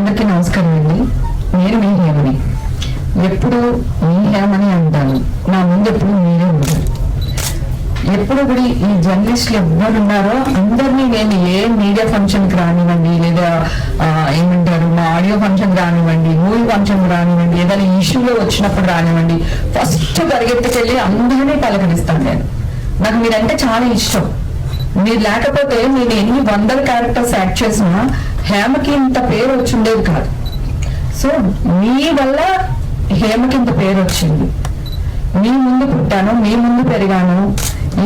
అందరికీ నమస్కారం అండి. నేను మీ హేమని. ఎప్పుడు మీ హేమని అంటాను, నా ముందు ఎప్పుడు మీరే ఉంటారు. ఎప్పుడు కూడా ఈ జర్నలిస్టులు ఎవరు ఉన్నారో అందరినీ నేను ఏ మీడియా ఫంక్షన్కి రానివ్వండి, లేదా ఏమంటారు మా ఆడియో ఫంక్షన్ రానివ్వండి, మూవీ ఫంక్షన్ రానివ్వండి, ఏదైనా ఇష్యూలో వచ్చినప్పుడు రానివ్వండి, ఫస్ట్ పరిగెత్తుకెళ్ళి అందరినీ పలకరిస్తాను నేను. నాకు మీరంటే చాలా ఇష్టం. మీరు లేకపోతే నేను ఎన్ని 100 క్యారెక్టర్స్ యాక్ట్ చేసినా హేమకి ఇంత పేరు వచ్చి ఉండేది కాదు. సో మీ వల్ల హేమకి ఇంత పేరు వచ్చింది. మీ ముందు పుట్టాను, మీ ముందు పెరిగాను.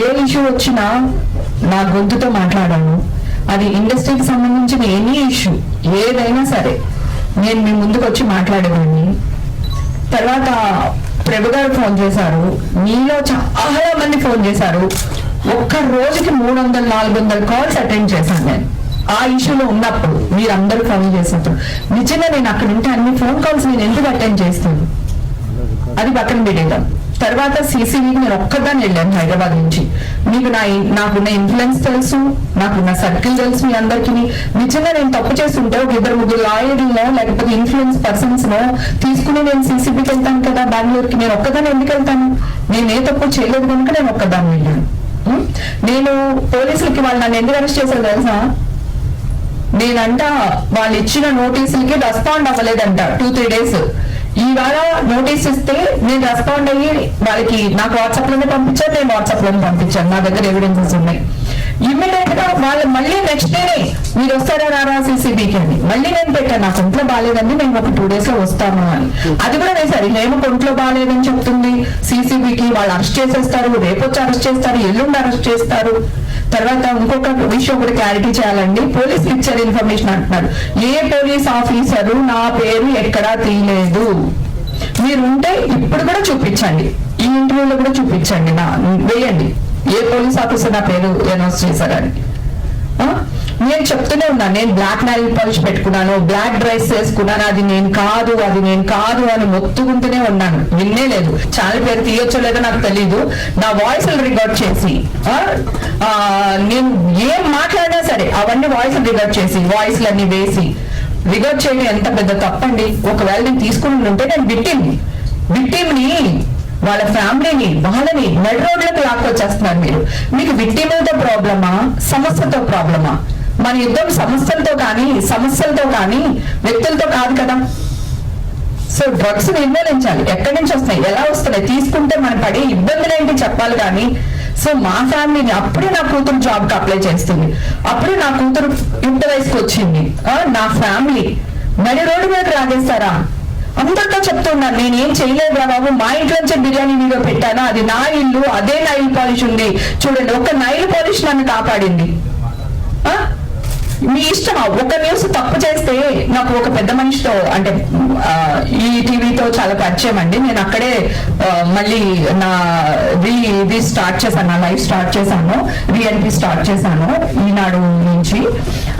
ఏ ఇష్యూ వచ్చినా నా గొంతుతో మాట్లాడాను. అది ఇండస్ట్రీకి సంబంధించిన ఎనీ ఇష్యూ ఏదైనా సరే నేను మీ ముందుకు వచ్చి మాట్లాడేదాన్ని. తర్వాత ప్రభు గారు ఫోన్ చేశారు, మీలో చాలా మంది ఫోన్ చేశారు. ఒక్క రోజుకి 300-400 కాల్స్ అటెండ్ చేశాను నేను ఆ ఇష్యూలో ఉన్నప్పుడు. మీరందరూ ఫోన్ చేసినప్పుడు నిజంగా నేను అక్కడ ఉంటే అన్ని ఫోన్ కాల్స్ నేను ఎందుకు అటెండ్ చేస్తాను, అది పక్కన పెట్టేద్దాం. తర్వాత సీసీబీకి నేను ఒక్కదాన్ని వెళ్ళాను హైదరాబాద్ నుంచి. మీకు నాకున్న ఇన్ఫ్లుయెన్స్ తెలుసు, నాకున్న సర్కిల్ తెలుసు. మీ అందరికీ నిజంగా నేను తప్పు చేస్తుంటే ఒక 2-3 లాయర్లో లేకపోతే ఇన్ఫ్లుయెన్స్ పర్సన్స్ లో తీసుకుని నేను సీసీబీకి వెళ్తాను కదా బెంగళూరుకి. నేను ఒక్కదాన్ని ఎందుకు వెళ్తాను? నేను ఏ తప్పు చేయలేదు కనుక నేను ఒక్కదాన్ని వెళ్ళాను. నేను పోలీసులకి వాళ్ళు నన్ను ఎందుకు అరెస్ట్ చేశారు తెలుసా? నేనంట వాళ్ళు ఇచ్చిన నోటీసులకి రెస్పాండ్ అవ్వలేదంట 2-3 days. ఈవేళ నోటీస్ ఇస్తే నేను రెస్పాండ్ అయ్యి వాళ్ళకి నాకు వాట్సాప్ లోనే పంపించాను, నేను వాట్సాప్ లోనే పంపించాను. నా దగ్గర ఎవిడెన్సెస్ ఉన్నాయి. ఇమ్మీడియట్ గా వాళ్ళు మళ్ళీ నెక్స్ట్ డేనే మీరు వస్తారా రారా సీసీబీకి అని మళ్ళీ నేను పెట్టాను. నాకు ఒంట్లో బాగాలేదండి, నేను ఒక 2 days లో వస్తాను అని. అది కూడా వేశారు. హేమ ఒంట్లో బాగాలేదని చెప్తుంది సీసీబీకి. వాళ్ళు అరెస్ట్ చేసేస్తారు, రేపు వచ్చి అరెస్ట్ చేస్తారు, ఎల్లుండి అరెస్ట్ చేస్తారు. తర్వాత ఇంకొక విషయం కూడా క్లారిటీ చేయాలండి. పోలీసులు ఇచ్చారు ఇన్ఫర్మేషన్ అంటున్నారు. ఏ పోలీస్ ఆఫీసరు నా పేరు ఎక్కడా తీయలేదు. మీరు ఉంటే ఇప్పుడు కూడా చూపించండి, ఈ ఇంటర్వ్యూలో కూడా చూపించండి, వేయండి ఏ పోలీస్ ఆఫీసర్ నా పేరు అనౌన్స్ చేశారని. నేను చెప్తూనే ఉన్నాను, నేను బ్లాక్ నెయిల్ పాలిష్ పెట్టుకున్నాను, బ్లాక్ డ్రెస్ వేసుకున్నాను, అది నేను కాదు అని మొత్తుకుంటూనే ఉన్నాను. విన్నే లేదు. ఛానల్ పేరు తీయొచ్చో లేదో నాకు తెలీదు. నా వాయిస్ రికార్డ్ చేసి నేను ఏం మాట్లాడినా సరే అవన్నీ వాయిస్ రికార్డ్ చేసి వాయిస్లన్నీ వేసి రికార్డ్ చేయడం ఎంత పెద్ద తప్పండి. ఒకవేళ నేను తీసుకుని ఉంటే నేను విక్టిమ్ని వాళ్ళ ఫ్యామిలీని వాళ్ళని నడి రోడ్లకు లాక్కొచ్చేస్తున్నారు మీరు. మీకు విక్టిమ్లతో ప్రాబ్లమా, సమస్యతో ప్రాబ్లమా? మన యుద్ధం సమస్యలతో కానీ వ్యక్తులతో కాదు కదా. సో డ్రగ్స్ నిర్మూలించాలి. ఎక్కడి నుంచి వస్తున్నాయి, ఎలా వస్తున్నాయి, తీసుకుంటే మనం పడే ఇబ్బందులు ఏంటి చెప్పాలి. కానీ సో మా ఫ్యామిలీని అప్పుడే నా కూతురు జాబ్కి అప్లై చేస్తుంది, అప్పుడే నా కూతురు ఇంటర్ వయసుకు వచ్చింది. నా ఫ్యామిలీ నడి రోడ్డు మీద రాగేస్తారా? అందరితో చెప్తున్నాను, నేనేం చేయలేదురా బాబు, మా ఇంట్లో నుంచి బిర్యానీ వీడియో పెట్టాను, అది నా ఇల్లు, అదే నైల్ పాలిష్ ఉంది చూడండి. ఒక నైల్ పాలిష్ నన్ను కాపాడింది. మీ ఇష్టమా? ఒక న్యూస్ తప్పు చేస్తే నాకు ఒక పెద్ద మనిషితో అంటే ఈ టీవీతో చాలా పరిచయం అండి. నేను అక్కడే మళ్ళీ నా ఇది స్టార్ట్ చేశాను, నా లైఫ్ స్టార్ట్ చేశాను, రీఎంట్రీ స్టార్ట్ చేశాను ఈనాడు నుంచి.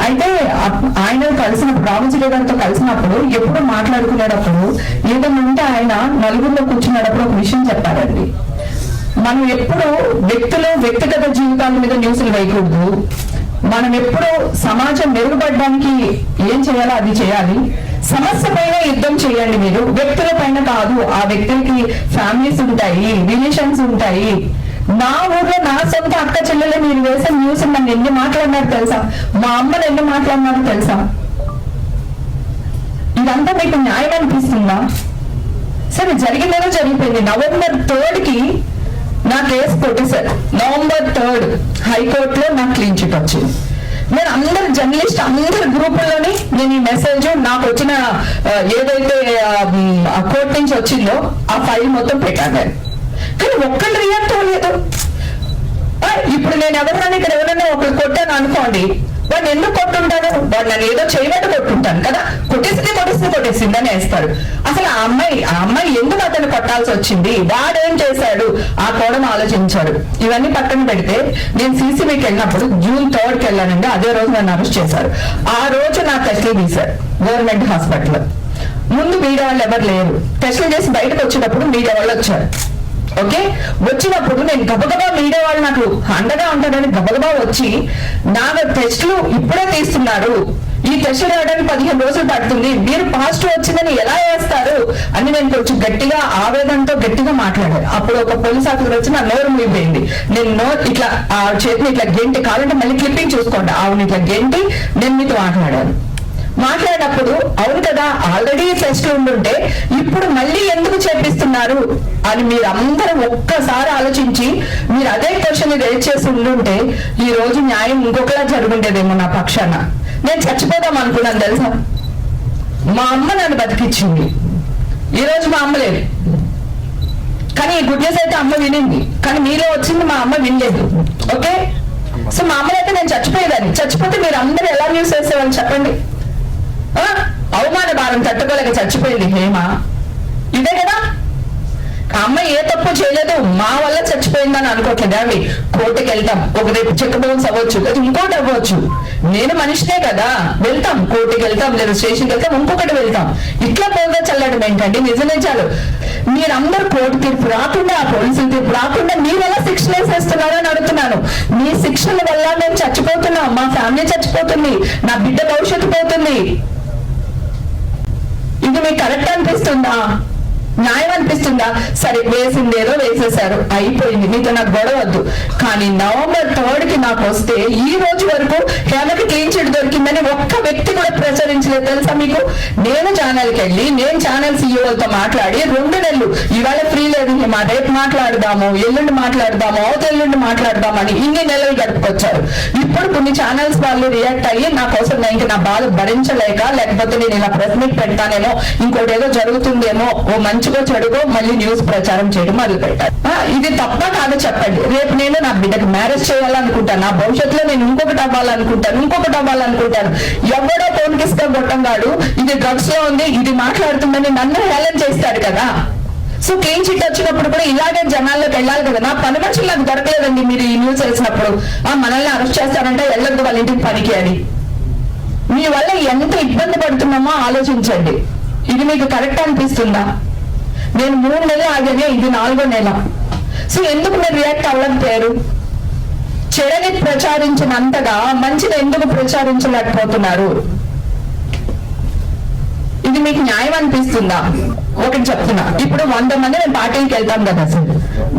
అయితే ఆయన కలిసినప్పుడు రామజీ గారితో కలిసినప్పుడు ఎప్పుడు మాట్లాడుకునేటప్పుడు ఏదైనా ఉంటే ఆయన నలుగురిలో కూర్చునేటప్పుడు ఒక విషయం చెప్పారండి. మనం ఎప్పుడు వ్యక్తిగత జీవితాల మీద న్యూస్లు వేయకూడదు. మనం ఎప్పుడు సమాజం మెరుగుపడడానికి ఏం చేయాలో అది చేయాలి. సమస్య పైన యుద్ధం చేయండి మీరు, వ్యక్తుల పైన కాదు. ఆ వ్యక్తులకి ఫ్యామిలీస్ ఉంటాయి, రిలేషన్స్ ఉంటాయి. నా ఊర్లో నా సొంత అక్క చెల్లెలు మీరు వేసిన న్యూస్ నన్ను ఎన్ని మాట్లాడినారు తెలుసా? మా అమ్మను ఎన్ని మాట్లాడినారు తెలుసా? ఇదంతా మీకు న్యాయం అనిపిస్తుందా? సరే జరిగిందేదో జరిగిపోయింది. November 3 నా కేసు కొట్టేశారు. November 3 హైకోర్టులో నాకు క్లీన్ చిట్ వచ్చింది. నేను అందరు జర్నలిస్ట్ అందరి గ్రూపుల్లోని నేను ఈ మెసేజ్ నాకు వచ్చిన ఏదైతే కోర్టు నుంచి వచ్చిందో ఆ ఫైల్ మొత్తం పెట్టాను. కానీ ఒక్కళ్ళు రియాక్ట్ అవ్వలేదు. ఇప్పుడు నేను ఎవరైనా ఒకరు కొట్టాను అనుకోండి, వాడు ఎందుకు కొట్టుంటాను? వాడు నన్ను ఏదో చేయనట్టు కొట్టుంటాను కదా. కొట్టేసిందని వేస్తాడు. అసలు ఆ అమ్మాయి ఎందుకు అతను కొట్టాల్సి వచ్చింది, వాడేం చేశాడు, ఆ కోణం ఆలోచించాడు. ఇవన్నీ పక్కన పెడితే నేను సీసీబీకి వెళ్ళినప్పుడు June 3 వెళ్ళానండి. అదే రోజు నన్ను అరెస్ట్ చేశారు. ఆ రోజు నా టెస్టులు తీశారు గవర్నమెంట్ హాస్పిటల్. ముందు మీడియా వాళ్ళు ఎవరు లేరు. టెస్టులు చేసి బయటకు వచ్చేటప్పుడు మీడియా వాళ్ళు వచ్చారు. ఓకే, వచ్చినప్పుడు నేను గబగబా మీడియా వాళ్ళు నాకు అండగా ఉంటాడని గబగబా వచ్చి నా టెస్టులు ఇప్పుడే తీస్తున్నారు, ఈ టెస్ట్ రావడానికి 15 రోజులు పడుతుంది, మీరు పాజిటివ్ వచ్చిందని ఎలా వేస్తారు అని నేను కొంచెం గట్టిగా ఆవేదనతో గట్టిగా మాట్లాడాను. అప్పుడు ఒక పోలీస్ ఆఫీసర్ వచ్చి నా నోరు మూగిపోయింది. నేను ఇట్లా ఆ చేతిని ఇట్లా గెంటి, కావాలంటే మళ్ళీ క్లిప్పింగ్ చూసుకోండి, ఆవుని ఇట్లా గెంటి నేను మీతో మాట్లాడినప్పుడు అవును కదా ఆల్రెడీ టెస్ట్ ఉండుంటే ఇప్పుడు మళ్ళీ ఎందుకు చేపిస్తున్నారు అని మీరు అందరూ ఒక్కసారి ఆలోచించి మీరు అదే క్వశ్చన్ రేజ్ చేసి ఉండుంటే ఈ రోజు న్యాయం ఇంకొకలా జరుగుండేదేమో నా పక్షాన. నేను చచ్చిపోదాం అనుకున్నాను తెలుసా. మా అమ్మ నన్ను బతికిచ్చింది, ఈ రోజు మా అమ్మ లేదు. కానీ ఈ గుడ్ న్యూస్ అయితే అమ్మ వినింది, కానీ మీలో వచ్చింది మా అమ్మ వినలేదు. ఓకే, సో మా అమ్మలైతే నేను చచ్చిపోయేదాన్ని. చచ్చిపోతే మీరు అందరూ ఎలా న్యూస్ వేసేవాళ్ళు చెప్పండి. అవమాన భారం తట్టుకోలేక చచ్చిపోయింది హేమ, ఇదే కదా. అమ్మాయి ఏ తప్పు చేయలేదు, మా వల్ల చచ్చిపోయిందని అనుకోవట్లేదు. అవి కోర్టుకి వెళ్తాం, ఒక రేపు చెక్ బౌన్స్ అవ్వచ్చు, అది ఇంకోటి అవ్వచ్చు. నేను మనిషినే కదా, వెళ్తాం, కోర్టుకి వెళ్తాం, లేదా స్టేషన్కి వెళ్తాం, ఇంకొకటి వెళ్తాం. ఇట్లా పోగా చల్లడం ఏంటండి? నిజాలు మీరందరూ కోర్టు తీర్పు రాకుండా, పోలీసుల తీర్పు రాకుండా మీరు ఎలా శిక్షణ వేసేస్తున్నారో అని అడుగుతున్నాను. మీ శిక్షణ వల్ల మేము చచ్చిపోతున్నాం, మా ఫ్యామిలీ చచ్చిపోతుంది, నా బిడ్డ భవిష్యత్తు పోతుంది. ఇది మీకు కరెక్ట్ అనిపిస్తుందా? న్యాయం అనిపిస్తుందా? సరే, వేసిందేదో వేసేశారు, అయిపోయింది, మీతో నాకు గొడవ వద్దు. కానీ November 3 నాకు వస్తే ఈ రోజు వరకు హేమకి క్లీన్ చిట్ దొరికిందని ఒక్క వ్యక్తి కూడా ప్రచురించలేదు తెలుసా మీకు. నేను ఛానల్కి వెళ్ళి, నేను ఛానల్ సీఈఓలతో మాట్లాడి 2 నెలలు, ఇవాళ ఫ్రీ లేదు మా, రేపు మాట్లాడదాము, ఎల్లుండి మాట్లాడదాము, ఎల్లుండి మాట్లాడదామని ఇన్ని నెలలు గడుపుకొచ్చారు. ఇప్పుడు కొన్ని ఛానల్స్ వాళ్ళు రియాక్ట్ అయ్యి నా కోసం ఇంక నా బాధ భరించలేక, లేకపోతే నేను ఇలా ప్రెస్ మీట్ పెడతానేమో, ఇంకోటి ఏదో జరుగుతుందేమో, ఓ మంచిగో చెడుగో మళ్ళీ న్యూస్ ప్రచారం చేయడం మొదలు పెట్టారు. ఇది తప్ప కాదో చెప్పండి. రేపు నేను నా బిడ్డకి మ్యారేజ్ చేయాలనుకుంటాను, నా భవిష్యత్తులో నేను ఇంకొకటి అవ్వాలనుకుంటాను. ఎవడో తోనికిస్తా గొట్టంగాడు ఇది డ్రగ్స్ లో ఉంది, ఇది మాట్లాడుతుందని నన్ను హేళన చేస్తాడు కదా. సో క్లీన్ చిట్ వచ్చినప్పుడు కూడా ఇలాగే జనాల్లోకి వెళ్ళాలి కదా. నా పని మనుషులు నాకు దొరకలేదండి. మీరు ఈ న్యూస్ వేసినప్పుడు మనల్ని అరెస్ట్ చేస్తారంటే వెళ్ళొద్దు వాళ్ళ ఇంటికి పనికి అని. మీ వల్ల ఎంత ఇబ్బంది పడుతున్నామో ఆలోచించండి. ఇది మీకు కరెక్ట్ అనిపిస్తుందా? నేను 3 నెలలు ఆగానే, ఇది 4వ నెల. సో ఎందుకు మీరు రియాక్ట్ అవ్వలేకపోయారు? చెడని ప్రచారించినంతగా మంచిని ఎందుకు ప్రచారించలేకపోతున్నారు? ఇది మీకు న్యాయం అనిపిస్తుందా? ఒకటి చెప్తున్నా, ఇప్పుడు 100 మంది మేము పార్టీకి వెళ్తాం కదా సార్.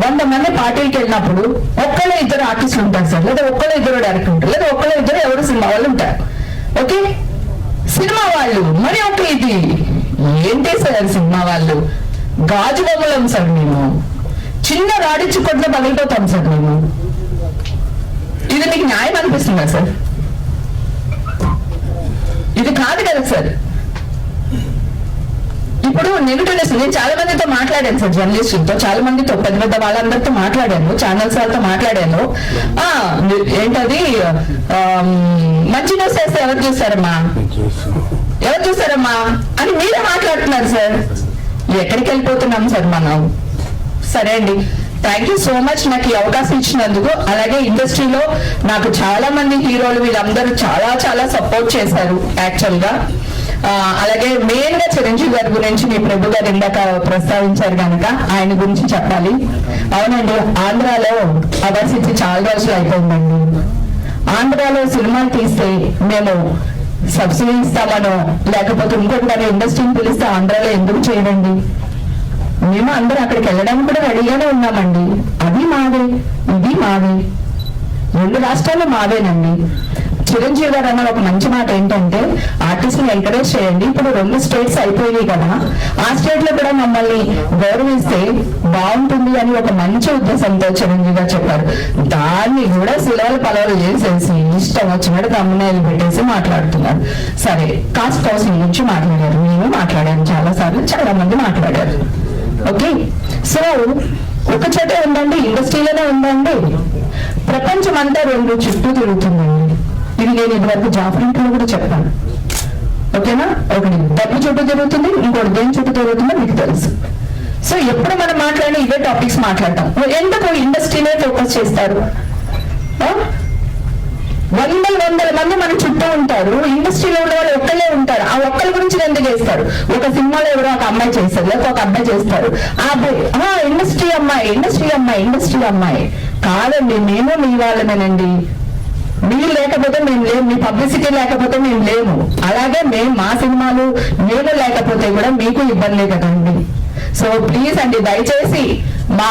100 మంది పార్టీకి వెళ్ళినప్పుడు ఒక్కళ్ళు 2 ఆర్టిస్టులు ఉంటారు సార్, లేదా ఒక్కళ్ళు 2 డైరెక్టర్ ఉంటారు, లేదా ఒక్కళ్ళు 2 ఎవరు సినిమా వాళ్ళు ఉంటారు. ఓకే, సినిమా వాళ్ళు మరి ఒక ఇది ఏంటి సార్? సినిమా వాళ్ళు గాజు బొమ్మలం సార్, మేము చిన్న రాడిచ్చి కొట్ల పగిలిపోతాం సార్ మేము. ఇది మీకు న్యాయం అనిపిస్తుందా సార్? ఇది కాదు కదా సార్. ఇప్పుడు నెగిటివ్నెస్, నేను చాలా మందితో మాట్లాడాను సార్, జర్నలిస్టులతో, చాలా మందితో, పెద్ద పెద్ద వాళ్ళందరితో మాట్లాడాను, ఛానల్స్ వాళ్ళతో మాట్లాడాను. ఏంటది మంచి న్యూస్ వేస్తే ఎవరు చూసారమ్మా అని మీరే మాట్లాడుతున్నారు సార్. ఎక్కడికి వెళ్ళిపోతున్నాం సార్ మనం? సరే అండి, థ్యాంక్ యూ సో మచ్ నాకు ఈ అవకాశం ఇచ్చినందుకు. అలాగే ఇండస్ట్రీలో నాకు చాలా మంది హీరోలు వీళ్ళందరూ చాలా సపోర్ట్ చేశారు యాక్చువల్ గా. అలాగే మెయిన్ గా చిరంజీవి గారి గురించి మీ ప్రభు గారు ఇందాక ప్రస్తావించారు కనుక ఆయన గురించి చెప్పాలి. అవునండి, ఆంధ్రాలో అవార్డ్స్ ఇచ్చి చాలా రోజులు అయిపోయిందండి. ఆంధ్రాలో సినిమాలు తీస్తే మేము సబ్సిడీ ఇస్తామనో లేకపోతే ఇంకొకటి ఇండస్ట్రీని పిలిస్తే ఆంధ్రాలో ఎందుకు చేయడండి? మేము అందరూ అక్కడికి వెళ్ళడానికి కూడా రెడీగానే ఉన్నామండి. అది మాదే, ఇది మాదే, 2 రాష్ట్రాలు మావేనండి. చిరంజీవి గారు అన్న ఒక మంచి మాట ఏంటంటే ఆర్టిస్ట్ ని ఎంకరేజ్ చేయండి. ఇప్పుడు 2 స్టేట్స్ అయిపోయినాయి కదా, ఆ స్టేట్ లో కూడా మమ్మల్ని గౌరవిస్తే బాగుంటుంది అని ఒక మంచి ఉద్దేశంతో చిరంజీవి గారు చెప్పారు. దాన్ని కూడా శిలవలు పలవలు చేసేసి ఇష్టం వచ్చినట్టు తమ్ముళ్ళు పెట్టేసి మాట్లాడుతున్నారు. సరే, కాస్ట్ కౌన్సిలింగ్ గురించి మాట్లాడారు, నేను మాట్లాడాను చాలా సార్లు, చాలా మంది మాట్లాడారు. ఓకే, సో ఒక చోటే ఉందండి, ఇండస్ట్రీలోనే ఉందండి, ప్రపంచం అంతా 2 చుట్టూ తిరుగుతుందండి. ఇది నేను ఇదివరకు జాఫ్రింట్లో కూడా చెప్పాను. ఓకేనా? ఒకటి డబ్బు చుట్టూ తిరుగుతుంది, ఇంకోటి దేని చుట్టూ తిరుగుతుందో మీకు తెలుసు. సో ఎప్పుడు మనం మాట్లాడిన ఇవే టాపిక్స్ మాట్లాడతాం. ఎందుకు ఇండస్ట్రీనే ఫోకస్ చేస్తారు? వందల మంది మన చుట్టూ ఉంటారు, ఇండస్ట్రీలో ఉన్న వాళ్ళు ఒక్కళ్ళే ఉంటారు. ఆ ఒక్కరి గురించి ఎందుకు చేస్తారు? ఒక సినిమాలో ఎవరో ఒక అమ్మాయి చేస్తారు, లేకపోతే ఒక అబ్బాయి చేస్తారు, ఆ అబ్బాయి ఇండస్ట్రీ అమ్మాయి కాదండి, మేము మీ వాళ్ళమేనండి. మీరు లేకపోతే మేము లేము, మీ పబ్లిసిటీ లేకపోతే మేము లేము. అలాగే మేము మా సినిమాలు మేము లేకపోతే కూడా మీకు ఇబ్బందే కదండి. సో ప్లీజ్ అండి, దయచేసి మా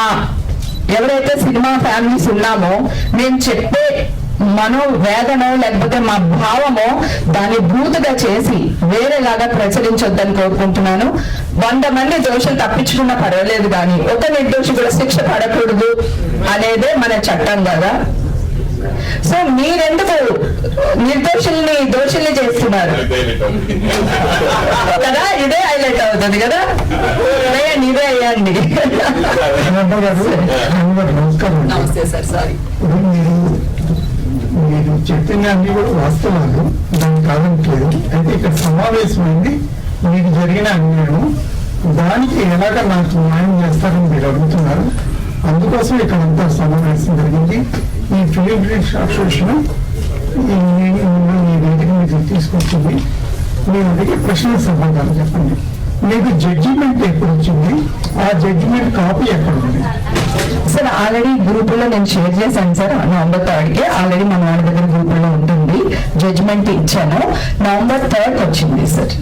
ఎవరైతే సినిమా ఫ్యామిలీస్ ఉన్నామో మేము చెప్పే మనోవేదన లేకపోతే మా భావమో దాన్ని బూతుగా చేసి వేరేలాగా ప్రచురించొద్దని కోరుకుంటున్నాను. 100 మంది దోషులు తప్పించుకున్నా పర్వాలేదు, కానీ ఒక నిర్దోషి కూడా శిక్ష పడకూడదు అనేదే మన చట్టం కదా. సో మీరెందుకు నిర్దోషుల్ని దోషుల్ని చేస్తున్నారు కదా, ఇదే హైలైట్ అవుతుంది కదా. ఇదే అయ్యండి. నమస్తే సార్, సారీ. మీరు చెప్పిన అన్ని కూడా వాస్తవాలు, దాన్ని కాదనట్లేదు. అయితే ఇక్కడ సమావేశమైంది మీకు జరిగిన అన్యాయం, దానికి ఎలాగ నాకు న్యాయం చేస్తారని మీరు అడుగుతున్నారు. అందుకోసం ఇక్కడ అంతా సమావేశం జరిగింది. ఈ ఫిలిం క్రిటిక్స్ అసోసియేషన్ ఈ వేదిక మీకు తీసుకొచ్చింది. మీరు అడిగే ప్రశ్న సమాధానం చెప్పండి. మీకు జడ్జిమెంట్ ఎప్పుడు వచ్చింది? ఆ జడ్జిమెంట్ కాపీ ఎక్కడ ఉంది? సార్ ఆల్రెడీ గ్రూప్ లో నేను షేర్ చేశాను సార్. November 3 ఆల్రెడీ మన వాళ్ళ దగ్గర గ్రూప్ లో ఉంటుంది. జడ్జిమెంట్ ఇచ్చాను. November 3 వచ్చింది సార్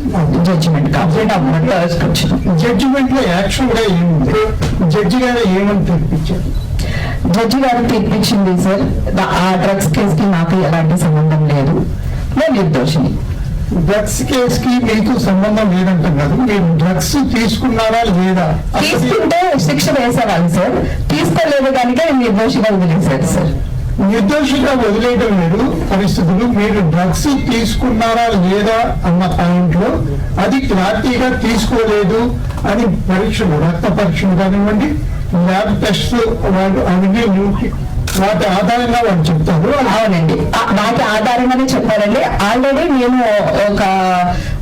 జడ్జిమెంట్ కాపీ. November 3 వచ్చింది. జడ్జిమెంట్ లో యాక్చువల్ గా ఏముంది? జడ్జి గారు ఏమని తీర్పిచ్చారు? జడ్జి గారు తీర్పిచ్చింది సార్, ఆ డ్రగ్స్ కేసుకి నాకు ఎలాంటి సంబంధం లేదు, నేను నిర్దోషిని. డ్రగ్స్ కేసు కి మీకు సంబంధం లేదంటాం కదా. మీరు డ్రగ్స్ తీసుకున్నారా లేదా? తీసుకుంటే శిక్ష వేసేవాళ్ళు సార్, తీసుకోలేదు కనుక నిర్దోషిగా వదిలేశారు సార్. నిర్దోషిగా వదిలేయడం లేదు పరిస్థితులు. మీరు డ్రగ్స్ తీసుకున్నారా లేదా అన్న పాయింట్ లో అది క్లారిటీగా తీసుకోలేదు అని పరీక్షలు, రక్త పరీక్షలు కానివ్వండి, ల్యాబ్ టెస్ట్ వాళ్ళు అవన్నీ వాటి ఆధారంగా వాళ్ళు చెప్తారు. అవునండి, వాటి ఆధారంగానే చెప్పారండి. ఆల్రెడీ నేను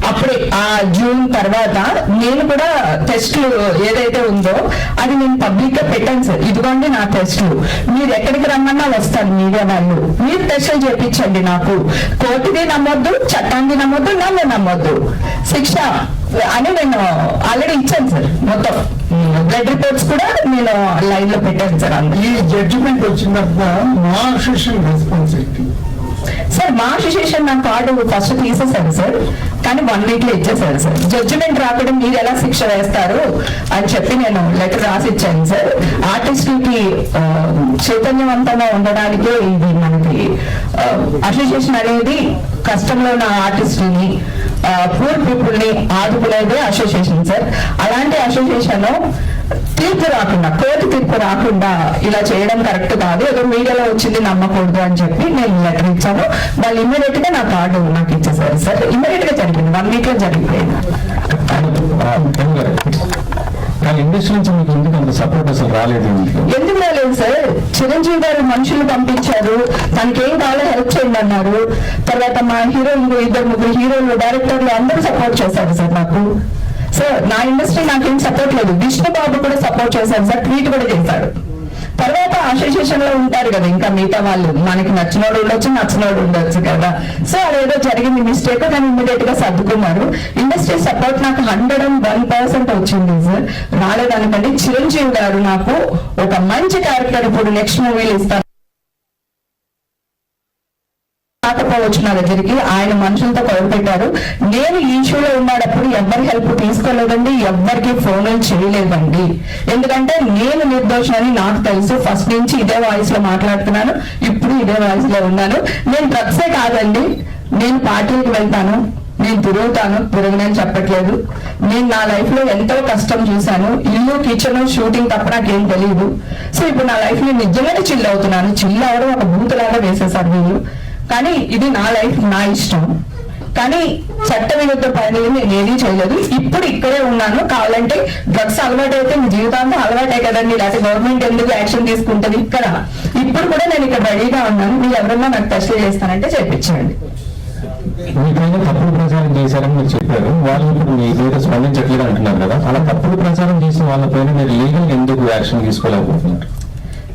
అప్పుడే ఆ జూన్ తర్వాత నేను కూడా టెస్ట్లు ఏదైతే ఉందో అది నేను పబ్లిక్ గా పెట్టాను సార్. ఇదిగోండి నా టెస్టులు, మీరు ఎక్కడికి రమ్మన్నా వస్తాను, మీడియా వాళ్ళు మీరు టెస్టులు చేయించండి. నాకు కోర్టుని నమ్మొద్దు, చట్టాన్ని నమ్మొద్దు, నన్ను నమ్మొద్దు, శిక్ష అని నేను ఆల్రెడీ ఇచ్చాను సార్. మొత్తం బ్లడ్ రిపోర్ట్స్ కూడా నేను లైన్ లో పెట్టాను సార్. ఈ జడ్జిమెంట్ వచ్చిన మా అసోసియేషన్ రెస్పాన్సిబిలిటీ సార్. మా అసోసియేషన్ నా కార్డు ఫస్ట్ తీసేశారు సార్, కానీ 1 వీక్ లో ఇచ్చేసారు సార్. జడ్జిమెంట్ రాకుండా మీరు ఎలా శిక్ష వేస్తారు అని చెప్పి నేను లెటర్ రాసి ఇచ్చాను సార్. ఆర్టిస్టులకి చైతన్యవంతంగా ఉండడానికే ఇది మనకి అసోసియేషన్ అనేది కష్టంలో ఉన్న ఆర్టిస్టుల్ని, పూర్ పీపుల్ ని ఆదుకునేదే అసోసియేషన్ సార్. అలాంటి అసోసియేషన్ తీర్పు రాకుండా, కోర్టు తీర్పు రాకుండా ఇలా చేయడం కరెక్ట్ కాదు, ఏదో మీడియాలో వచ్చింది నమ్మకూడదు అని చెప్పి నేను లెటర్ ఇచ్చాను. వాళ్ళు ఇమ్మీడియట్ గా నా కార్డు నాకు ఇచ్చేసారు సార్. ఇమ్మీడియట్ గా జరిగింది, 1 వీక్ లో జరిగిపోయింది. కానీ ఇండస్ట్రీ నుంచి మీకు ఎందుకు అంత సపోర్ట్ అసలు రాలేదు? ఎందుకు రాలేదు సార్? చిరంజీవి గారు మనుషులు పంపించారు, తనకి ఏం కావాలో హెల్ప్ చేయండి అన్నారు. తర్వాత మా హీరోలు 2-3 హీరోలు, డైరెక్టర్లు అందరూ సపోర్ట్ చేశారు సార్ నాకు. సార్ నా ఇండస్ట్రీ నాకేం సపోర్ట్ లేదు. విష్ణు బాబు కూడా సపోర్ట్ చేశారు సార్, ట్వీట్ కూడా చేశాడు. తర్వాత అసోసియేషన్ లో ఉంటారు కదా ఇంకా మిగతా వాళ్ళు, మనకి నచ్చినోడు ఉండొచ్చు, నచ్చినోడు ఉండొచ్చు కదా. సో అదేదో జరిగింది మిస్టేక్, కానీ ఇమ్మీడియట్ గా సర్దుకున్నారు. ఇండస్ట్రీ సపోర్ట్ నాకు 101% వచ్చింది సార్. రాలేదనుకోండి. చిరంజీవి గారు నాకు ఒక మంచి క్యారెక్టర్ ఇప్పుడు నెక్స్ట్ మూవీలు ఇస్తారు రాకపోవచ్చు నా దగ్గరికి. ఆయన మనుషులతో పెట్టారు. నేను ఈ ఇష్యూలో ఉన్నప్పుడు ఎవరి హెల్ప్ తీసుకోలేదండి, ఎవరికి ఫోన్లు చేయలేదండి. ఎందుకంటే నేను నిర్దోషాన్ని నాకు తెలుసు. ఫస్ట్ నుంచి ఇదే వాయిస్ లో మాట్లాడుతున్నాను, ఇప్పుడు ఇదే వాయిస్ లో ఉన్నాను. నేను డ్రగ్సే కాదండి, నేను పార్టీలకు వెళ్తాను, నేను తిరగనని చెప్పట్లేదు. నేను నా లైఫ్ లో ఎంతో కష్టం చూశాను. ఇల్లు, కిచెన్, షూటింగ్ తప్ప నాకేం తెలియదు. సో ఇప్పుడు నా లైఫ్ లో నిజంగానే చిల్ అవుతున్నాను. చిల్ అవడం ఒక బూతులాగా వేసేసారు వీళ్ళు. కానీ ఇది నా లైఫ్, నా ఇష్టం. కానీ చట్ట విరుద్ధ పనులు నేను ఏదీ చేయలేదు. ఇప్పుడు ఇక్కడే ఉన్నాను. కావాలంటే డ్రగ్స్ అలవాటు అయితే మీ జీవితాంతం అలవాటే కదండి, లేకపోతే గవర్నమెంట్ ఎందుకు యాక్షన్ తీసుకుంటుంది ఇక్కడ. ఇప్పుడు కూడా నేను ఇక్కడ రెడీగా ఉన్నాను. మీరు ఎవరన్నా నాకు టెస్ట్ చేస్తానంటే చేయించండి. మీపైన తప్పుడు ప్రచారం చేశారని మీరు చెప్పారు. వాళ్ళు ఇప్పుడు మీ మీద స్పందించట్లేదు అంటున్నారు కదా. అలా తప్పుడు ప్రచారం చేసిన వాళ్ళపైన మీరు లీగల్ ఎందుకు యాక్షన్ తీసుకోలేకపోతున్నారు?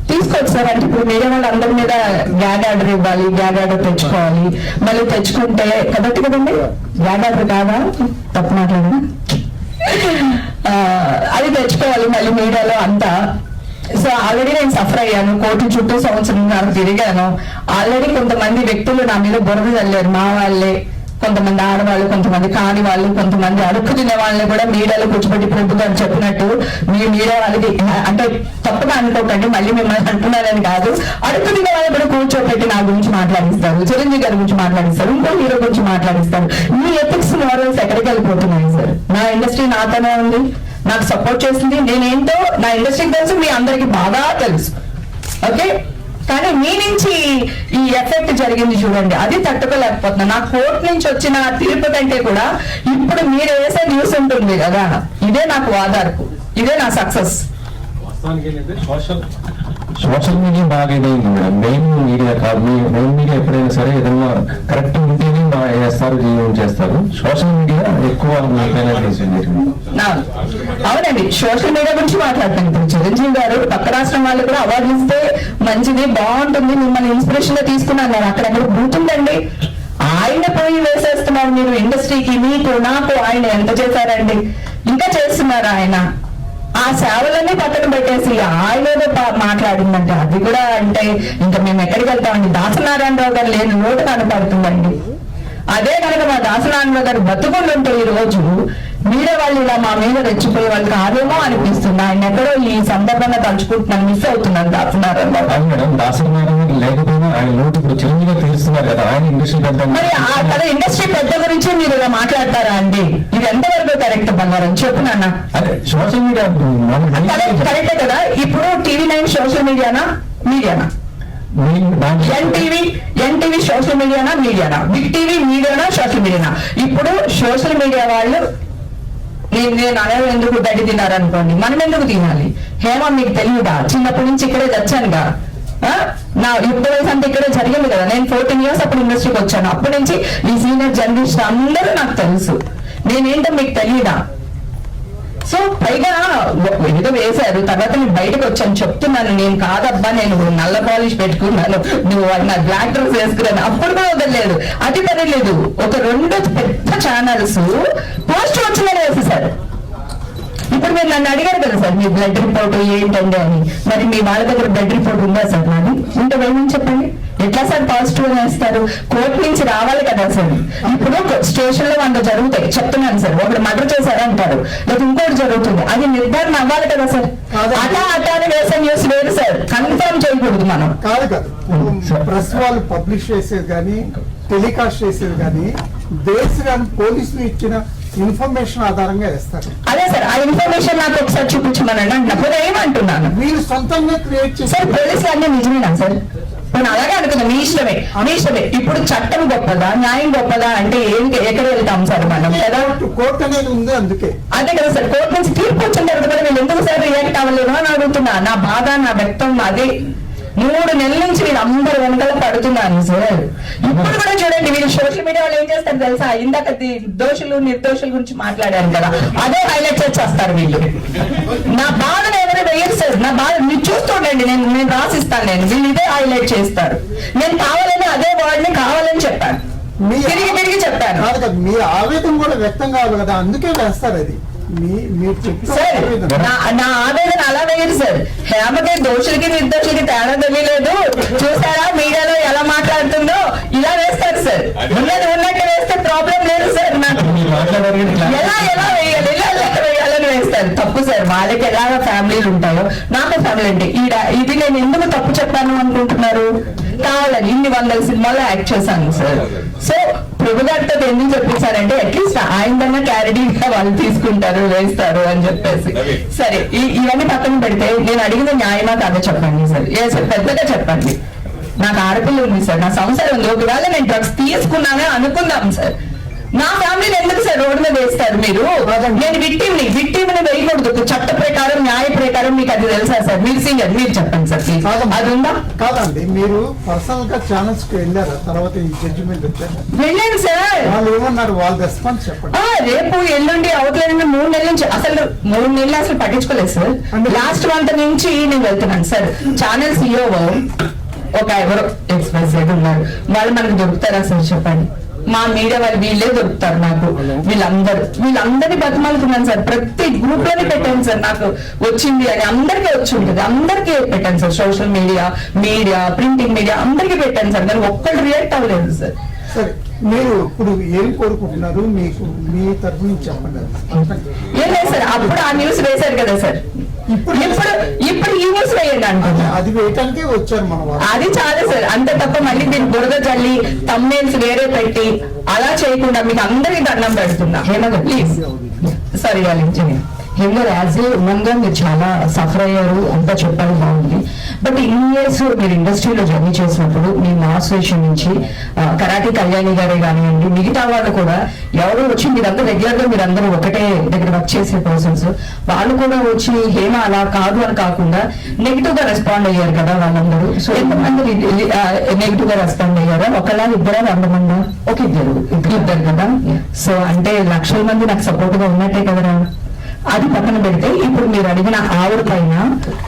తీసుకోవచ్చు సార్. అంటే ఇప్పుడు వేరే వాళ్ళందరి మీద గ్యాగ్ ఆర్డర్ ఇవ్వాలి, గ్యాగ్ ఆర్డర్ తెచ్చుకోవాలి. మళ్ళీ తెచ్చుకుంటే కాబట్టి కదండి, గ్యాగ్ ఆర్డర్ కాదా, తప్పు మాట్లాడదా, అది తెచ్చుకోవాలి మళ్ళీ మీడియాలో అంతా. సో ఆల్రెడీ నేను సఫర్ అయ్యాను, కోర్టు చుట్టూ సంవత్సరం తిరిగాను. ఆల్రెడీ కొంతమంది వ్యక్తులు నా మీద బురద చల్లారు, మా వాళ్ళే, కొంతమంది ఆడవాళ్ళు, కొంతమంది కాని వాళ్ళు, కొంతమంది అడుక్కు తినే వాళ్ళని కూడా మీడియాలో కూర్చోబెట్టి ప్రభు గారు చెప్పినట్టు మీ మీడియా వాళ్ళకి అంటే తప్పగా అనుకోకండి, మళ్ళీ మిమ్మల్ని అంటున్నారని కాదు, అడుక్కు తినే వాళ్ళు కూడా కూర్చోబెట్టి నా గురించి మాట్లాడిస్తారు, చిరంజీవి గారి గురించి మాట్లాడిస్తారు, ఇంకో హీరో గురించి మాట్లాడిస్తారు. మీ ఎథిక్స్ మోరల్స్ ఎక్కడికి వెళ్ళిపోతున్నాయి సార్? నా ఇండస్ట్రీ నాతోనే ఉంది, నాకు సపోర్ట్ చేస్తుంది, నేనేంటో నా ఇండస్ట్రీకి తెలుసు, మీ అందరికి బాగా తెలుసు. ఓకే, కానీ మీ నుంచి ఈ ఎఫెక్ట్ జరిగింది చూడండి, అది తట్టుకోలేకపోతున్నా. నా కోర్టు నుంచి వచ్చిన తీర్పు కంటే కూడా ఇప్పుడు మీరు వేసే న్యూస్ ఉంటుంది కదా, ఇదే నాకు ఆధారపు, ఇదే నా సక్సెస్. సోషల్ మీడియా బాగా ఇదైంది మేడం. మెయిన్ మీడియా కాదు, మెయిన్ మీడియా ఎప్పుడైనా సరే ఏదైనా కరెక్ట్ ఉంటేనే వేస్తారు, చేస్తారు. సోషల్ మీడియా ఎక్కువ అవునండి, సోషల్ మీడియా గురించి మాట్లాడతాను. ఇప్పుడు చిరంజీవి గారు పక్క రాష్ట్రం వాళ్ళు కూడా అవార్డు ఇస్తే మంచిది, బాగుంటుంది, మిమ్మల్ని ఇన్స్పిరేషన్ గా తీసుకున్నాను నేను. అక్కడెక్కడ బూతుందండి, ఆయన పోయి వేసేస్తున్నారు మీరు ఇండస్ట్రీకి, మీకు నాకు ఆయన ఎంత చేశారండి, ఇంకా చేస్తున్నారు ఆయన. ఆ సేవలన్నీ పక్కన పెట్టేసి ఆయన ఏదో మాట్లాడిందంటే అది కూడా అంటే ఇంకా మేము ఎక్కడికి వెళ్తామండి? దాసనారాయణరావు గారు లేని లోటు కనపడుతుందండి. అదే కనుక మా దాసనారాయణరావు గారు బతుకుంటుంటే ఈ రోజు మీడియా వాళ్ళు ఇలా మా మీద రెచ్చిపోయే వాళ్ళు కాదేమో అనిపిస్తుంది. ఆయన ఎక్కడో ఈ సందర్భంగా తలుచుకుంటున్నాను, మిస్ అవుతున్నాను దాసనారాయణరావు గారు. మేడం, దాసనారాయణ లేకపోయినా ఆయన లోటు ఇప్పుడు చిరంజీవి తెలుస్తున్నారు కదా, ఆయన ఇండస్ట్రీ పెద్ద. మరి కదా ఇండస్ట్రీ పెద్ద గురించి మీరు ఇలా మాట్లాడతారా అండి? ఇది ఎంతవరకు కరెక్ట్ బంగారం చెప్పు నాన్న. అదే సోషల్ మీడియా కరెక్టే కదా. ఇప్పుడు TV9 సోషల్ మీడియానా మీడియానా? ఎన్టీవీ సోషల్ మీడియానా మీడియానా? బిగ్ టీవీ మీడియానా సోషల్ మీడియానా? ఇప్పుడు సోషల్ మీడియా వాళ్ళు నేను అనేది ఎందుకు గడ్డి తిన్నారనుకోండి, మనం ఎందుకు తినాలి? హేమ మీకు తెలియదా? చిన్నప్పటి నుంచి ఇక్కడే తెచ్చానుగా, నా యుద్ధ వయసు అంతా ఇక్కడే జరిగింది కదా. నేను 14 years అప్పుడు ఇండస్ట్రీకి వచ్చాను. అప్పటి నుంచి ఈ సీనియర్ జర్నలిస్ట్ అందరూ నాకు తెలుసు, నేనేంటో మీకు తెలియదా? సో పైగా ఏదో వేశారు, తర్వాత నేను బయటకు వచ్చాను చెప్తున్నాను, నేను కాదబ్బా నేను నల్ల పాలిష్ పెట్టుకున్నాను, నువ్వు నా బ్లాక్ డ్రెస్ వేసుకున్నాను, అప్పుడు కూడా వదలలేదు. అది పర్లేదు, ఒక 2 పెద్ద ఛానల్స్ పోస్ట్ వచ్చిందని వేసేసారు. ఇప్పుడు మీరు నన్ను అడిగారు కదా సార్, మీ బ్లడ్ రిపోర్ట్ ఏంటండి అని. మరి మీ వాళ్ళ దగ్గర బ్లడ్ రిపోర్ట్ ఉందా సార్? నాది ఉంటే వేయమని చెప్పండి. ఎట్లా సార్ పాజిటివ్ వేస్తారు? కోర్టు నుంచి రావాలి కదా సార్. ఇప్పుడు స్టేషన్ లో 100 జరుగుతాయి చెప్తున్నాను సార్, ఒకటి మర్డర్ చేశారంటారు, లేదా ఇంకోటి జరుగుతుంది, అది నిర్ధారణ అవ్వాలి కదా సార్. అటాని వేసే న్యూస్ లేదు సార్, కన్ఫర్మ్ చేయకూడదు మనం. కాదు కాదు, ప్రెస్ వాళ్ళు పబ్లిష్ చేసేది కానీ టెలికాస్ట్ చేసేది కానీ దేశ్ కానీ పోలీసులు ఇచ్చిన ఇన్ఫర్మేషన్ ఆధారంగా వేస్తారు. అదే సార్, ఆ ఇన్ఫర్మేషన్ నాకు ఒకసారి చూపించమనండి అంటున్నప్పుడు ఏమంటున్నాను, మీరు సొంతంగా క్రియేట్ చేసి సార్ పోలీసులు అన్నీ నిజమేనా సార్? నేను అలాగే అనుకున్నా, మీ ఇష్టమే మీ ఇష్టమే. ఇప్పుడు చట్టం గొప్పదా, న్యాయం గొప్పదా అంటే ఎక్కడ వెళ్తాం సార్ మనం కదా? కోర్టు అనేది ఉంది, అందుకే అదే కదా సార్. కోర్టు నుంచి తీర్పు వచ్చిన తర్వాత కూడా వీళ్ళు ఎందుకు సార్ రియాక్ట్ అవ్వలేదు అని అడుగుతున్నా. నా బాధ, నా వ్యక్తం అదే. 3 నెలల నుంచి వీళ్ళు అందరు వెనకాల పడుతున్నాను సార్. ఇప్పుడు కూడా చూడండి, వీళ్ళు సోషల్ మీడియా వాళ్ళు ఏం చేస్తారు తెలుసా? ఇందాక దోషులు నిర్దోషుల గురించి మాట్లాడారు కదా, అదే హైలైట్ చేస్తారు వీళ్ళు. నా బాధను ఎవరు వేయరు సార్, నా బాధ మీరు చూస్తుండండి, నేను రాసిస్తాను, వీళ్ళు ఇదే హైలైట్ చేస్తారు. నేను కావాలని అదే వర్డ్ ని కావాలని చెప్పాను, తిరిగి చెప్పాను. మీ ఆవేదన కూడా వ్యక్తం కావాలి కదా, అందుకే వేస్తారు. అది నా ఆవేదన అలా వేయరు సార్. హేమకి దోషులకి నిర్దోషులకి తేడా తెలియలేదు, చూసారా మీడియాలో ఎలా మాట్లాడుతుందో, ఇలా వేస్తారు సార్. ఉన్నట్టు వేస్తే ప్రాబ్లం లేదు సార్. నాకు ఎలా వేయాలని వేస్తారు. తప్పు సార్, వాళ్ళకి ఎలాగ ఫ్యామిలీలు ఉంటాయో నాకు ఫ్యామిలీ అంటే ఇది నేను ఎందుకు తప్పు చెప్పాను అనుకుంటున్నారు? కావాలని ఇన్ని 100 సినిమాల్లో యాక్ట్ చేశాను సార్. సో ప్రభు గారితో ఎందుకు చెప్పించారంటే అట్లీస్ట్ ఆయనదన్నా క్లారిటీగా వాళ్ళు తీసుకుంటారు, వేస్తారు అని చెప్పేసి. సరే, ఇవన్నీ పక్కన పెడితే నేను అడిగిన న్యాయమా కాదో చెప్పండి సార్. ఏ సార్ పెద్దగా చెప్పండి. నాకు ఆడపిల్ల ఉంది సార్, నా సంసారం ఉంది. ఒకవేళ నేను డ్రగ్స్ తీసుకున్నానే అనుకుందాం సార్, నా ఫ్యామిలీని ఎందుకు సార్ రోడ్డు మీద వేస్తారు మీరు? నేను విక్టిమ్ని వేయకూడదు. చట్ట ప్రకారం, న్యాయ ప్రకారం మీకు అది తెలుసా సార్? మీరు సింగర్, మీరు చెప్పండి సార్. అది ఉందా? కాదండి, మీరు పర్సనల్ గా ఛానల్స్ కి వెళ్ళారా? తర్వాత ఈ జడ్జిమెంట్ వచ్చారు, వెళ్ళాను సార్. వాళ్ళు ఏమన్నారు? వాళ్ళ రెస్పాన్స్ చెప్పండి. రేపు ఎల్లుండి అవట్లేదు. 3 నెలల నుంచి అసలు 3 నెలలు అసలు పట్టించుకోలేదు సార్. లాస్ట్ మంత్ నుంచి నేను వెళ్తున్నాను సార్. ఛానల్ CEO ఒక ఎవరో ఎక్స్ప్రెస్ ఉన్నారు, వాళ్ళు మనకు దొరుకుతారా సార్ చెప్పండి? మా మీడియా వాళ్ళు వీళ్ళే దొరుకుతారు నాకు, వీళ్ళందరినీ బతిమాలుకున్నాను సార్. ప్రతి గ్రూప్ లోనే పెట్టాను సార్, నాకు వచ్చింది అని అందరికీ వచ్చి ఉంటుంది, అందరికీ పెట్టాను sir. Social media printing media అందరికీ పెట్టాను సార్, కానీ ఒక్కళ్ళు రియాక్ట్ అవ్వలేదు సార్. సరే, మీరు ఇప్పుడు ఏం కోరుకుంటున్నారు? మీకు మీ తరఫు నుంచి చెప్పండి. ఏం లేదు సార్, అప్పుడు ఆ న్యూస్ వేశారు కదా సార్, ఇప్పుడు ఈ న్యూస్ వేయండి అనుకుంటున్నా. అది వేయటానికే వచ్చారు మన వాళ్ళు. అది చాలు సార్, అంతే తప్ప మళ్ళీ దీన్ని బురద చల్లి తమ్నేల్స్ వేరే పెట్టి అలా చేయకుండా మీకు అందరికీ దండం పెడుతున్నా. ప్లీజ్ సారీ వాళ్ళు హేమర్ యాజ్ ఏ ఉమెన్ గా మీరు చాలా సఫర్ అయ్యారు అంతా చెప్పారు, బాగుంది. బట్ ఇన్ని ఇయర్స్ మీరు ఇండస్ట్రీలో జర్నీ చేసినప్పుడు మీ మాస్ వేషన్ నుంచి కరాటే కళ్యాణి గారే కానివ్వండి, మిగతా వాళ్ళు కూడా ఎవరు వచ్చి మీరందరూ రెగ్యులర్ గా మీరందరూ ఒకటే దగ్గర వర్క్ చేసే పర్సన్స్, వాళ్ళు కూడా వచ్చి హేమ అలా కాదు అని కాకుండా నెగిటివ్ గా రెస్పాండ్ అయ్యారు కదా వాళ్ళందరూ. సో ఎంతమంది నెగిటివ్ గా రెస్పాండ్ అయ్యారా? ఒకలా ఇద్దరా 100 మంది? ఒక ఇద్దరు కదా. సో అంటే లక్షల మంది నాకు సపోర్ట్ గా ఉన్నట్టే కదరా. అది పక్కన పెడితే ఇప్పుడు మీరు అడిగిన ఆవిడ పైన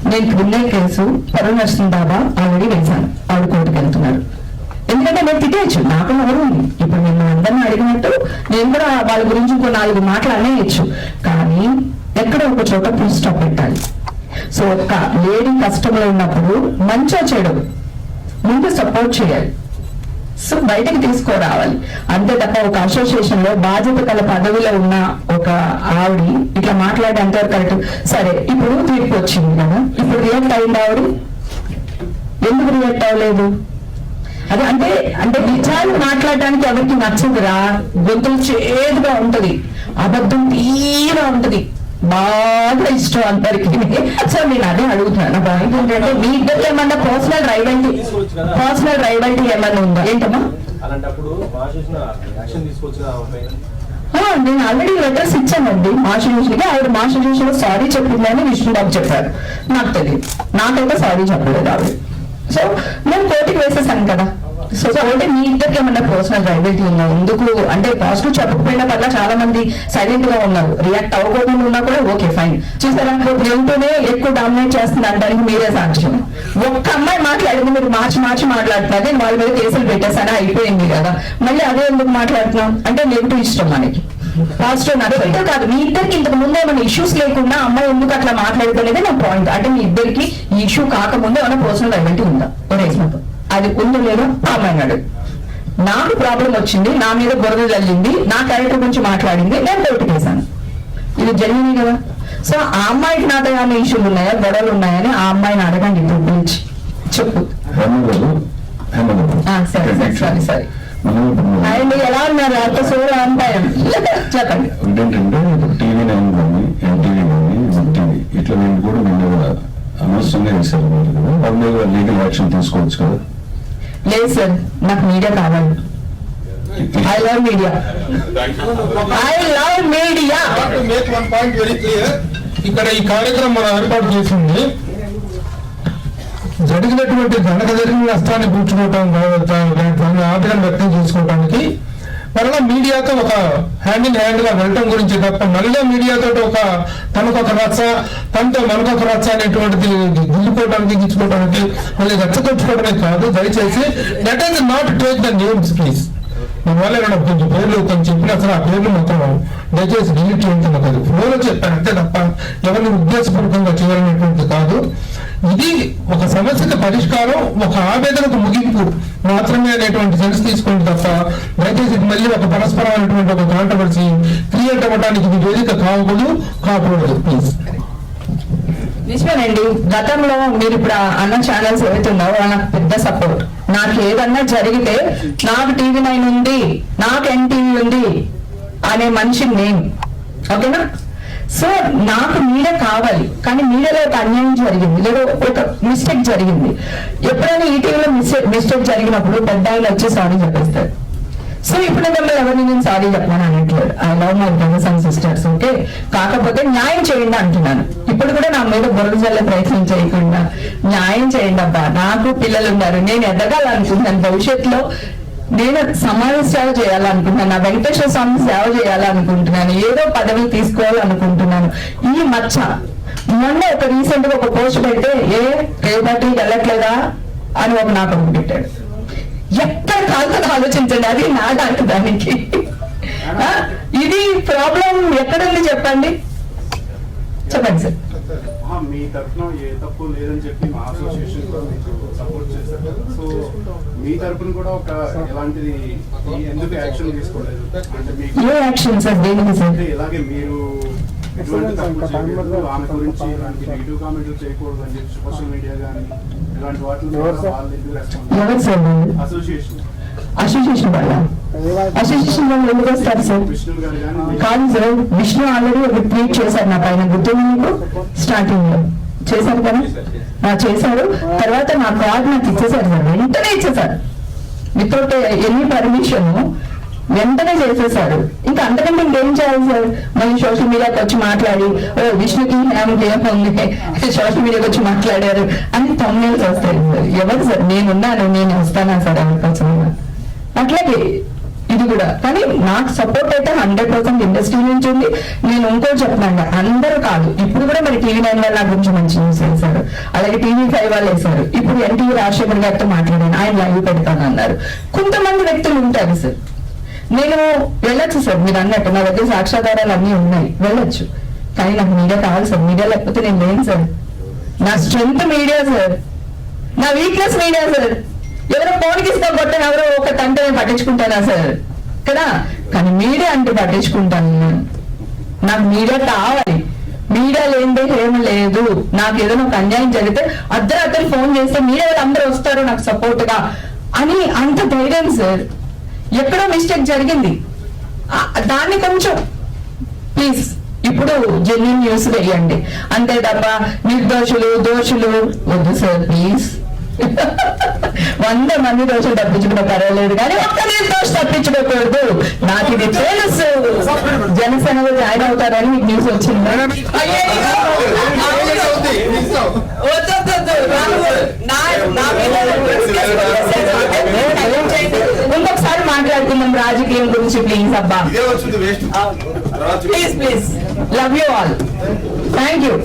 నేను క్రిమినల్ కేసు పరువు నష్టం దాబా ఆల్రెడీ వేశాను, ఆవిడ కోర్టుకు వెళ్తున్నారు. ఎందుకంటే నేను తిట్టేయచ్చు, నాకు ఎవరు ఉంది. ఇప్పుడు నేను అందరినీ అడిగినట్టు నేను కూడా వాళ్ళ గురించి ఇంకో 4 మాటలు అనేయచ్చు, కానీ ఎక్కడ ఒక చోట ఫుల్ స్టాప్ పెట్టాలి. సో ఒక లేడీ కష్టంలో ఉన్నప్పుడు మంచిగా చేయడం ముందు సపోర్ట్ చేయాలి, సో బయటకు తీసుకురావాలి. అంతే తప్ప ఒక అసోసియేషన్ లో బాధ్యత గల పదవిలో ఉన్న ఒక ఆవిడ ఇట్లా మాట్లాడే అంతవరకు కరెక్ట్. సరే, ఇప్పుడు తీర్పు వచ్చింది కదా, ఇప్పుడు రియాక్ట్ అయింది ఆవిడ, ఎందుకు రియాక్ట్ అవ్వలేదు? అదే అంటే నిజాలు మాట్లాడడానికి ఎవరికి నచ్చదురా, గొంతులు చేదుగా ఉంటది, అబద్ధం తీరా ఉంటది, బాగా ఇష్టం అందరికి. సో నేను అదే అడుగుతున్నాను. నా పాయింట్ ఏంటంటే మీ ఇద్దరికి ఏమన్నా పర్సనల్ రైవల్టీ ఏమన్నా ఉందా ఏంటమ్మా? నేను ఆల్రెడీ లెటర్స్ ఇచ్చానండి మాస్టర్ ఆవిడ. మాస్టర్ సారీ చెప్పిందని విష్ణుబాబు చెప్పారు, నాకు తెలియదు, నాకైతే సారీ చెప్పలేదు ఆవిడ. సో నేను కోర్టుకి వేసేసాను కదా. సో కాబట్టి మీ ఇద్దరికి ఏమన్నా పర్సనల్ రైవల్టీ ఉందా? ఎందుకు అంటే పాజిటివ్ చెప్పకపోయినా పట్ల చాలా మంది సైలెంట్ గా ఉన్నారు, రియాక్ట్ అవ్వకుండా ఉన్నా కూడా ఓకే ఫైన్. చూసారా, ఏంటోనే ఎక్కువ డామినేట్ చేస్తుంది అంటానికి మీరే సాక్ష్యం. ఒక్క అమ్మాయి మాట్లాడింది, మీరు మార్చి మాట్లాడుతున్నారు, నేను వాళ్ళ మీద కేసులు పెట్టేసాను అయిపోయింది కదా, మళ్ళీ అదే ఎందుకు మాట్లాడుతున్నాం అంటే నెగిటివ్ ఇష్టం మనకి, పాజిటివ్ నెగిటివ్ కాదు. మీ ఇద్దరికి ఇంతకు ముందు ఏమైనా ఇష్యూస్ లేకుండా అమ్మాయి ఎందుకు అట్లా మాట్లాడుతున్నది నా పాయింట్. అంటే మీ ఇద్దరికి ఈ ఇష్యూ కాకముందు ఏమైనా పర్సనల్ రైవల్టీ ఉందా? ఎగ్జాంపుల్ అది ఉందో లేదో అమ్మాయినాడు. నాకు ప్రాబ్లం వచ్చింది, నా మీద బురద జల్లింది, నా క్యారెక్టర్ గురించి మాట్లాడింది, నేను కోర్టుకు వేశాను, ఇది జరిగింది కదా. సో ఆ అమ్మాయికి నాతో ఏమైనా ఇష్యూలు ఉన్నాయా, గొడవలు ఉన్నాయని ఆ అమ్మాయిని అడగండి ఇప్పుడు పిలిచి చెప్పు. సరే అండ్ ఎలా ఉన్నారు అంత సూర్య అంటారు చెప్పండి. ఏంటంటే టీవీ నైన్ కానీ ఎన్టీవీ కానీ టీవీ ఇట్లా నేను కూడా అనవసరంగా వేశారు కదా, వాళ్ళ మీద లీగల్ యాక్షన్ తీసుకోవచ్చు కదా? లేదు సార్, నాకు మీడియా కావాలి. I love media. ఇక్కడ ఈ కార్యక్రమం మనం ఏర్పాటు చేసింది జరిగినటువంటి జరిగిన నష్టాన్ని కూర్చుకోవటం, ఆవేదన వ్యక్తం చేసుకోవటానికి మరలా మీడియాతో ఒక హ్యాండ్ ఇన్ హ్యాండ్ గా వెళ్ళటం గురించి తప్ప మళ్ళీ మీడియాతో ఒక తనకొక రచ్చ తనతో మనకొక రచ్చ అనేటువంటిది గుంజుకోవడానికి గిచ్చుకోవడానికి మళ్ళీ రెచ్చగొచ్చుకోవడమే కాదు. దయచేసి let us not take the names please. మన వల్ల ఏమైనా కొంచెం పేర్లు తను చెప్పిన అసలు ఆ పేర్లు మాత్రం దయచేసి డిలీట్ చేయండి కాదు, ఫ్లోలో చెప్పాను అంతే తప్ప ఎవరిని ఉద్దేశపూర్వకంగా చేయాలనేటువంటిది కాదు. ఇది ఒక సమస్యకు పరిష్కారం, ఒక ఆవేదనకు ముగింపు మాత్రమే అనేటువంటి సెన్స్ తీసుకోండి తప్ప దయచేసి మళ్ళీ ఒక పరస్పరమైనటువంటి ఒక కాంట్రవర్సీ క్రియేట్ అవ్వడానికి ఇది వేదిక కాకూడదు ప్లీజ్. నిజమేనండి, గతంలో మీరు ఇప్పుడు అన్న ఛానల్స్ ఏవైతున్నారో నాకు పెద్ద సపోర్ట్. నాకు ఏదన్నా జరిగితే నాకు టీవీ 9 ఉంది, నాకు ఎన్టీవీ ఉంది అనే మనిషిని నేను, ఓకేనా? సో నాకు మీడియా కావాలి, కానీ మీడియాలో ఒక అన్యాయం జరిగింది లేదా ఒక మిస్టేక్ జరిగింది. ఎప్పుడైనా ఈ టీవీలో మిస్టేక్ జరిగినప్పుడు పెద్ద ఆయన వచ్చి సారీ చెప్పేస్తారు. సో ఇప్పుడు మిమ్మల్ని ఎవరిని నేను సారీ చెప్పాను అనట్లేదు, I love my brothers and sisters, okay? కాకపోతే న్యాయం చేయండి అంటున్నాను. ఇప్పుడు కూడా నా మీద బురద జల్లే ప్రయత్నం చేయకుండా న్యాయం చేయండి అబ్బా. నాకు పిల్లలు ఉన్నారు, నేను ఎదగాలనుకుంటున్నాను, భవిష్యత్తులో నేను సమాజ సేవ చేయాలనుకుంటున్నాను, నా వెంకటేశ్వర స్వామి సేవ చేయాలనుకుంటున్నాను, ఏదో పదవి తీసుకోవాలనుకుంటున్నాను. ఈ మచ్చ మొన్న ఒక రీసెంట్ గా ఒక పోస్ట్ పెడితే రేపటి వెళ్ళట్లేదా అని ఒక నాకు పెట్టాడు. ఎక్కడ కాదు ఆలోచించండి, అది నా దాంట్లో దానికి. ఆ, ఇది ప్రాబ్లం ఎక్కడుంది చెప్పండి చెప్పండి సార్. మీ తరఫున ఏ తప్పు లేదని చెప్పి మా అసోసియేషన్ కూడా మీకు సపోర్ట్ చేశారు. సో మీ తరఫున కూడా ఒక ఎలాంటిది ఎందుకు యాక్షన్ తీసుకోలేదు అంటే మీకు ఏ యాక్షన్ సార్ దేనికి సార్? అంటే ఇలాగే మీరు ఎటువంటి తప్పు చేయకూడదు, ఆమె గురించి ఇలాంటి నెగిటివ్ కామెంట్లు చేయకూడదు అని చెప్పి సోషల్ మీడియా కానీ ఇలాంటి వాటిని వాళ్ళు ఎందుకు రెస్పాన్స్ ఎవరు సార్? అసోసియేషన్ అసోసియేషన్ వాళ్ళ అసోసియేషన్ వాళ్ళు ఎందుకు వస్తారు సార్? విష్ణు గారు కానీ కాదు సార్, విష్ణు ఆల్రెడీ ఒక ట్వీట్ చేశారు నా పైన, గుర్తుంది మీకు? స్టార్టింగ్ లో చేశారు కదా, చేశారు. తర్వాత నా కార్డు నాకు ఇచ్చేసారు సార్, వెంటనే ఇచ్చేసారు, వితౌట్ ఎనీ పర్మిషన్ వెంటనే చేసేసారు. ఇంకా అంతకంటే ఇంకేం చేయాలి సార్? మళ్ళీ సోషల్ మీడియాకి వచ్చి మాట్లాడి విష్ణుకి హేమకి ఏముంది సోషల్ మీడియాకి వచ్చి మాట్లాడారు అని తమ్ముళ్ళు వస్తాయి సార్. ఎవరు సార్? నేనున్నాను, నేను వస్తానా సార్ అవకాశం? అట్లాగే ఇది కూడా. కానీ నాకు సపోర్ట్ అయితే 100% ఇండస్ట్రీ నుంచి ఉంది. నేను ఇంకోటి చెప్తున్నాను, అందరూ కాదు, ఇప్పుడు కూడా మరి TV9 వాళ్ళు నా గురించి మంచి న్యూస్ వేశారు, అలాగే TV5 వాళ్ళు వేశారు. ఇప్పుడు ఎన్టీవీ రాజశేఖర్ గారితో మాట్లాడాను, ఆయన లైవ్ పెడతాను అన్నారు. కొంతమంది వ్యక్తులు ఉంటారు సార్, నేను వెళ్ళొచ్చు సార్, మీరు అన్నట్టు నా దగ్గర సాక్ష్యాధారాలు అన్నీ ఉన్నాయి, వెళ్ళొచ్చు. కానీ నాకు మీడియా కావాలి సార్, మీడియా లేకపోతే నేను లేను సార్. నా స్ట్రెంగ్త్ మీడియా సార్, నా వీక్నెస్ మీడియా సార్. ఎవరో ఫోన్కి ఇస్తా కొట్టని ఎవరో ఒక తంట నేను పట్టించుకుంటానా సార్ కదా? కానీ మీడియా అంటే పట్టించుకుంటాను నేను. నాకు మీడియా కావాలి, మీడియా లేనిదే ఏం లేదు. నాకు ఏదైనా ఒక అన్యాయం జరిగితే అర్ధరాత్రి ఫోన్ చేస్తే మీడియా వాళ్ళు అందరూ వస్తారు నాకు సపోర్ట్ గా అని అంత ధైర్యం సార్. ఎక్కడో మిస్టేక్ జరిగింది, దాన్ని కొంచెం ప్లీజ్ ఇప్పుడు జెన్యూన్ న్యూస్ వేయండి అంతే తప్ప నిర్దోషులు దోషులు వద్దు సార్ ప్లీజ్. 100 మంది దోషులు తప్పించుకున్న పర్వాలేదు, కానీ ఒక్క నిర్దోష తప్పించుకోకూడదు. నాకు ఇది తెలుసు, జనసేనలో జాయిన్ అవుతారని మీకు న్యూస్ వచ్చింది. ఇంకొకసారి మాట్లాడుకుందాం రాజకీయం గురించి ప్లీజ్ అబ్బా. Please please, love you all, thank you.